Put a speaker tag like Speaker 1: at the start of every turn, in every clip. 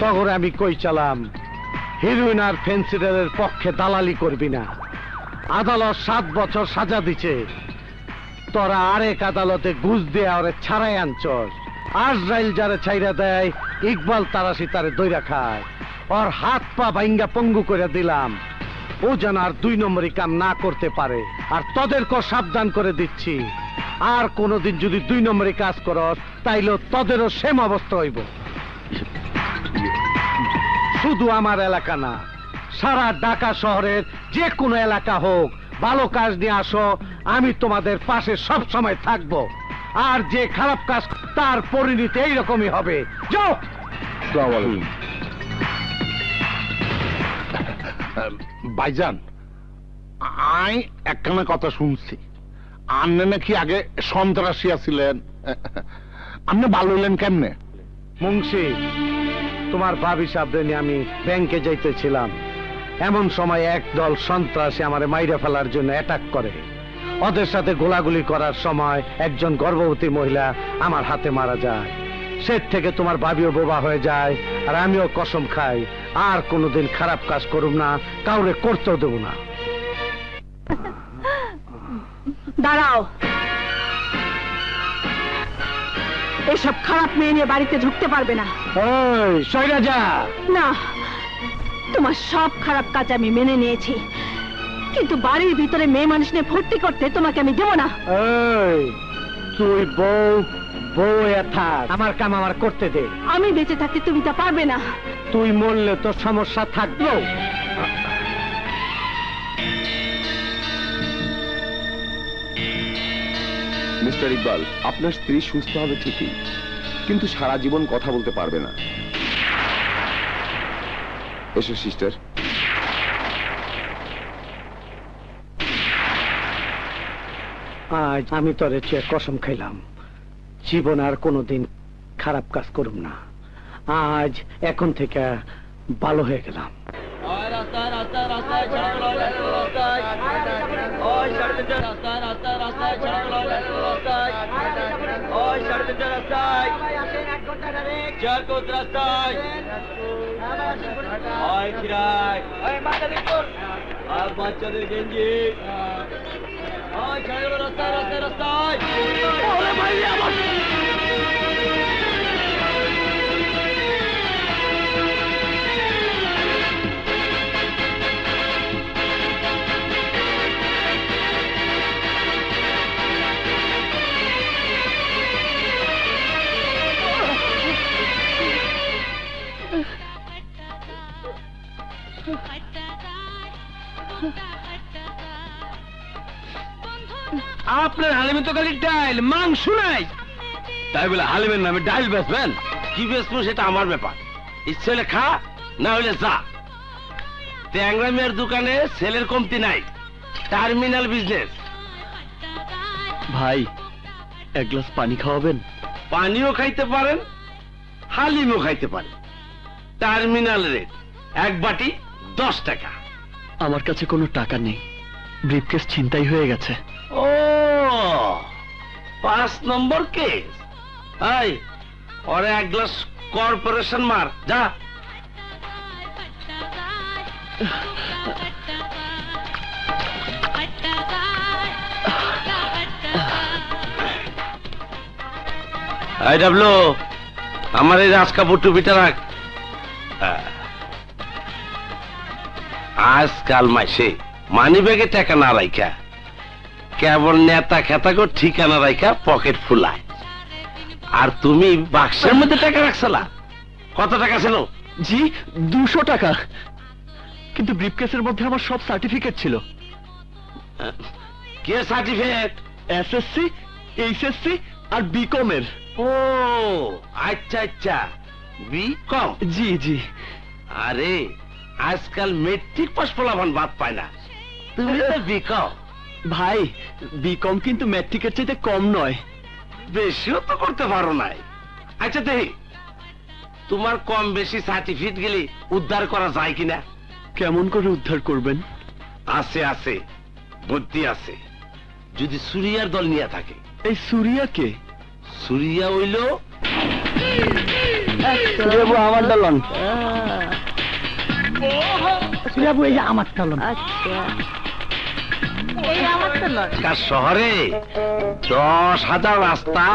Speaker 1: তখন আমি কই চালাম হিরোইন আর ফেন্সিডারের পক্ষে দালালি করবি না। আদালত 7 বছর সাজা দিছে, তোরা আরেক আদালতে ঘুষ দিয়ে ওরে ছাড়াই আনছস। আজরাইল যারে ছাইরা দেয়, ইকবাল তারাশি তারে দইরা খায়। ওর হাত পা ভাঙ্গা পঙ্গু করে দিলাম, ও যেন আর 2 নম্বরই কাম না করতে পারে। আর তোদেরকেও সাবধান করে দিচ্ছি, আর কোনোদিন যদি 2 নম্বরই কাজ করস তাইলে তোদেরও সেম অবস্থা হইব। শুধু আমার এলাকা না, সারা ঢাকা শহরের যে কোনো এলাকা হোক, ভালো কাজ নিয়ে আসো, আমি তোমাদের পাশে সব সময় থাকবো। আর যে খারাপ কাজ তার পরিণতি এইরকমই হবে। যাও।
Speaker 2: ভাইজান, আমি একখানা কথা শুনছি, আপনি নাকি আগে সন্ত্রাসী ছিলেন, আপনি ভালো হইলেন কেমনে?
Speaker 1: মুন্সি, তোমার ভাবি সাহেবদের নিয়ে আমি ব্যাংকে যাইতেছিলাম, এমন সময় একদল সন্ত্রাসী আমারে মাইরা ফেলার জন্য অ্যাটাক করে। ওদের সাথে গোলাগুলি করার সময় একজন গর্ভবতী মহিলা আমার হাতে মারা যায়। সে থেকে তোমার ভাবিও বোবা হয়ে যায়, আর আমিও কসম খাই আর কোনোদিন খারাপ কাজ করব না, কাউরে করতেও দেব না।
Speaker 3: দাঁড়াও, এসব খারাপ মেয়ে নিয়ে বাড়িতে ঢুকতে পারবে না।
Speaker 1: ওই সইরা যা।
Speaker 3: না, তোমার সব খারাপ কাজ আমি মেনে নিয়েছি, কিন্তু বাড়ির ভিতরে মেয়ে মানুষ নিয়ে ভর্তি করতে তোমাকে আমি দেব না।
Speaker 1: এই তুই বউ থাক, আমার কাম আমার করতে দে।
Speaker 3: আমি বেঁচে থাকতে তুমি তা পারবে না।
Speaker 1: তুই মরলে তোর সমস্যা থাকলো।
Speaker 4: মিস্টার ইকবাল, আপনার স্ত্রী সুস্থ হবে ঠিকই, কিন্তু সারা জীবন কথা বলতে পারবে না। এসো সিস্টার।
Speaker 1: আজ আমি তোরে চেয়ে কসম খাইলাম, জীবন আর কোনোদিন খারাপ কাজ করব না। আজ এখন থেকে ভালো হয়ে গেলাম।
Speaker 5: বাচ্চাদের গেঞ্জি রাস্তায় রাস্তায় রাস্তায়।
Speaker 1: আপনার হালিমে তো খালি ডাইল, মাংস নাই। তাই বলে হালিমের নামে ডাইল বেচবেন? কি বেচবো সেটা আমার ব্যাপার, ইচ্ছে হলে খা, না হলে যা। ট্যাংরা মেয়ের দোকানে সেলের কমতি নাই, টার্মিনাল বিজনেস।
Speaker 6: ভাই, এক গ্লাস পানি খাওয়াবেন?
Speaker 1: পানিও খাইতে পারেন, হালিমও খাইতে পারেন। টার্মিনাল রেট, 1 বাটি 10 টাকা।
Speaker 6: আমার কাছে কোনো টাকা নেই, ব্রিফকেস ছিনতাই হয়ে গেছে।
Speaker 1: ও 5 নম্বর কেস। এই ওরে 1 গ্লাস কর্পোরেশন মার, যা। এই ডাবলু, আমার এই রাজকাপুর টুপিটা রাখ। আজকাল মাসে মানি ব্যাগে টাকা না রাখা, কেবল নেতা খেতা করে ঠিকানা রাখা পকেট ফুলায়। আর তুমি বাক্সের মধ্যে টাকা রাখছিলা? কত টাকা ছিল?
Speaker 6: জি 200 টাকা, কিন্তু ব্রিফকেসের মধ্যে আমার সব সার্টিফিকেট ছিল।
Speaker 1: কে সার্টিফিকেট?
Speaker 6: এসএসসি, এইচএসসি আর বিকম এর।
Speaker 1: ও আচ্ছা আচ্ছা, বিকম।
Speaker 6: জি জি।
Speaker 1: আরে আজকাল মেট্রিক পাস ফলাফল বাদ পায় না, তুমি তো বিকম।
Speaker 6: ভাই, বিকম কিন্তু ম্যাট্রিকের চাইতে কম নয়।
Speaker 1: বেশিও তো করতে পারো নাই। আচ্ছা দেখি তোমার কম বেশি সার্টিফিকেট গেলে উদ্ধার করা যায় কিনা।
Speaker 6: কেমন করে উদ্ধার করবেন?
Speaker 1: আছে আছে, বুদ্ধি আছে। যদি সুরিয়ার দল নিয়ে থাকে।
Speaker 6: এই সুরিয়া কে?
Speaker 1: সুরিয়া হইল
Speaker 6: সুরিয়াবু আমার ডালন।
Speaker 1: সুরিয়াবু এই যে আমার টালন।
Speaker 3: আচ্ছা এই আমার তো লজ।
Speaker 1: শহরে 10,000 রাস্তা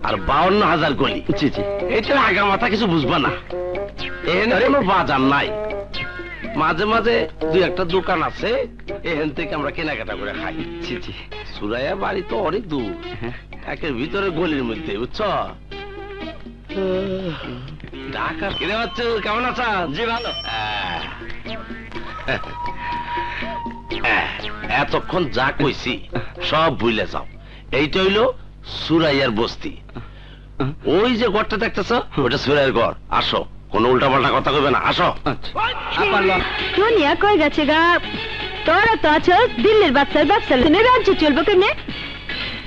Speaker 1: আর 52,000 গলি।
Speaker 6: জি জি।
Speaker 1: এটা আগা মাথা কিছু বুঝবা না। এখানে কোনো বাজার নাই, মাঝে মাঝে দুই একটা দোকান আছে, এখান থেকে আমরা কেনাকাটা করে খাই।
Speaker 6: জি জি।
Speaker 1: সুরাইয়া বাড়ি তো অনেক দূর, একের ভিতরে গলির মধ্যে, বুঝছো? ঢাকা কিনে হচ্ছে, কেমন আছেন?
Speaker 6: জি ভালো।
Speaker 1: এতক্ষণ যা কইছি সব ভুলে যাও। এইটা হইলো সুরাইয়ার বস্তি। ওই যে ঘরটা দেখতেছ, ওটা সুরাইয়ার ঘর। আসো, কোনো উল্টা পাল্টা কথা কইবে না, আসো।
Speaker 3: দুনিয়া কই গেছে গা? তোরা তো আছো দিল্লির বাচ্চার ব্যবসা, রাজ্য চলবো কেমনে?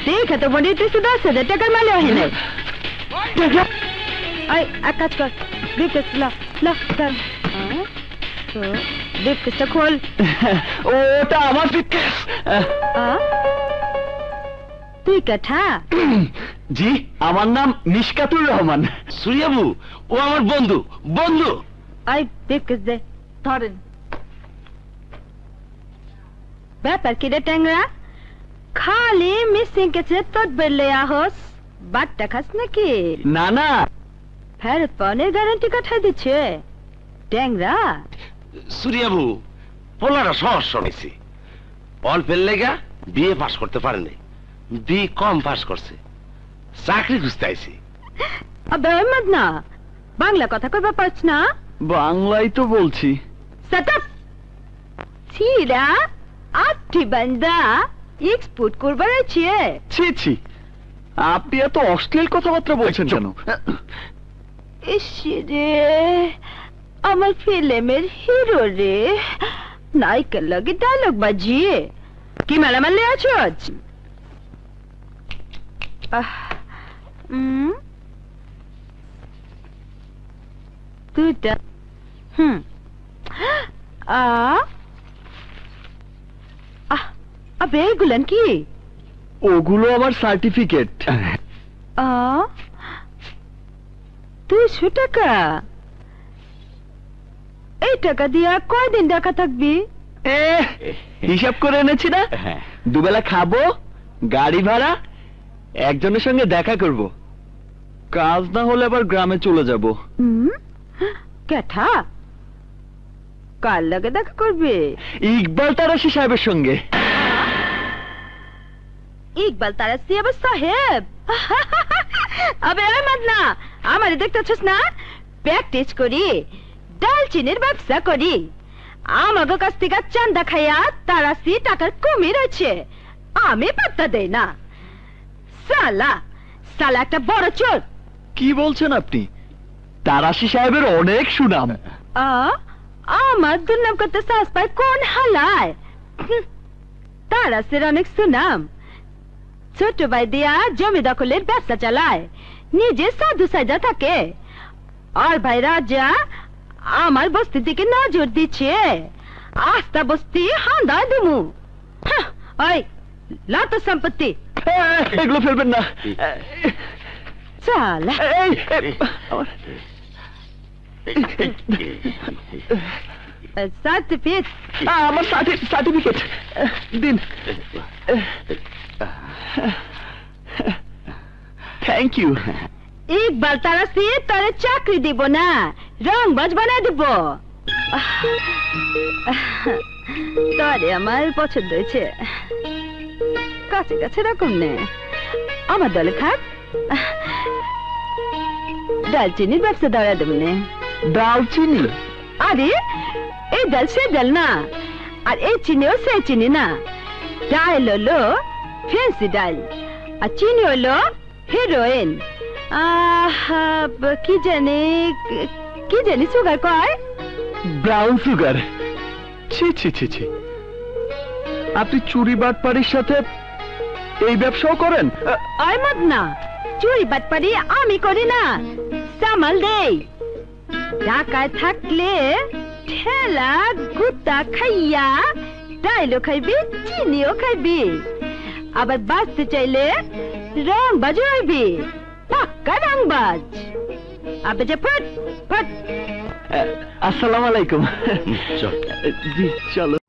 Speaker 3: দেখে তো মনে হইতেছে 10,000 টাকার মালে হয় না। এক কাজ কর, ব্রিফকেস লা লা ধর। ব্রিফকেসটা খোল।
Speaker 6: ওটা আমার ব্রিফকেস।
Speaker 3: তুই কাঠা?
Speaker 6: জি, আমার নাম মিশকাতুর রহমান।
Speaker 1: সুরিয়াবু, ও আমার বন্ধু। বন্ধু
Speaker 3: আই ব্রিফকেস দে, ধরেন। ব্যাপার কি রে ট্যাংরা? খালি মিসিং কেছে তোর বেলে আহস, বাট্টা খাস নাকি?
Speaker 6: না না,
Speaker 3: ফেরত পাওয়ার গ্যারান্টি কাঠাই দিচ্ছে ট্যাংরা।
Speaker 1: সুরিয়াবু, পোলারা সহজ শুনেছি, অল্পের লেগা বিএ পাস করতে পারেনি, বি কম পাস করছে, চাকরি খুঁজতে আইছি।
Speaker 3: আবে মত না, বাংলা কথা কইবা পারছ না?
Speaker 6: বাংলাই তো বলছি।
Speaker 3: সাতাপ ছিরা আটটি বান্দা এক্সপোর্ট করবার আছে।
Speaker 6: ছি ছি, আপনি এত অশ্লীল কথাবার্তা বলছেন কেন?
Speaker 3: রে আমার ফিল্মের হিরো রে, নায়িকার লাগে ডায়লগ বাজিয়ে কি মালামালে আছো আজ? দুটা আবে এগুলান কি?
Speaker 6: ওগুলো আমার সার্টিফিকেট।
Speaker 3: 200 টাকা? এই টাকা দিয়া কয়দিন ঢাকা থাকবি?
Speaker 6: হিসাব করে এনেছি না, দুবেলা খাবো, গাড়ি ভাড়া, একজনের সঙ্গে দেখা করব, কাজ না হলে আবার গ্রামে চলে যাব।
Speaker 3: কেঠা কার লাগে দেখা করবে?
Speaker 6: ইকবাল তারাশি সাহেবের সঙ্গে।
Speaker 3: ইকবাল তারাশি আবার সাহেব? আবে মাদনা, আমারে দেখতেছস না, প্র্যাকটিস করি, ডালচিনির ব্যবসা করি, আমাকে কাছ থেকে চান্দা খাইয়া তারাশি টাকার কুমির আছে, আমি পাত্তা দেই না। সালা সালা একটা বড় চোর।
Speaker 6: কি বলছেন আপনি? তারাশি সাহেবের অনেক সুনাম।
Speaker 3: আমার দুর্নাম করতে সাহস পায় কোন হালায়? তারাশির অনেক সুনাম, ছোট ভাই দিয়া জমি দখলের ব্যবসা চালায়, নিজে সাধু সাজা থাকে, আর ভাই রাজা আমার বস্তির দিকে নজর দিচ্ছে, আস্তা বস্তি হান্দা দিমু। ওই লাত সম্পত্তি
Speaker 6: এগুলো ফেলবেন না।
Speaker 3: চালা সার্টিফিকেট,
Speaker 6: আমার সার্টিফিকেট দিন। Thank you.
Speaker 3: ইকবাল তারাশি তারে চাকরি দিব না, রংবাজ বানাই দিব। তারে আমার পছন্দ হয়েছে, কাছে কাছে রাখুন নে, আমার দলে থাক, ডালচিনির ব্যবসা দাঁড়া দেব নে।
Speaker 6: দালচিনি?
Speaker 3: আরে এই ডাল সে ডাল না, আর এই চিনিও সে চিনি না। ডাল হলো ফ্যান্সি ডাল, আর চিনি হলো হিরোইন। কি জানি সুগার কয়,
Speaker 6: ব্রাউন সুগার। ছি ছি ছি ছি, আপনি চুরি বাটপাড়ির সাথে এই ব্যবসাও করেন?
Speaker 3: আয় মত না, চুরি বাটপাড়ি আমি করি না, সামাল দেই। ঢাকায় থাকলে ঠেলা গুতা খাইয়া ডাইলও খাইবি, চিনিও খাইবি, আবার বাঁচতে চাইলে রংবাজ হইবি, পাক্কা রংবাজ। আবে যে ফট ফট
Speaker 6: আসসালামু আলাইকুম
Speaker 1: চল
Speaker 6: জি চলো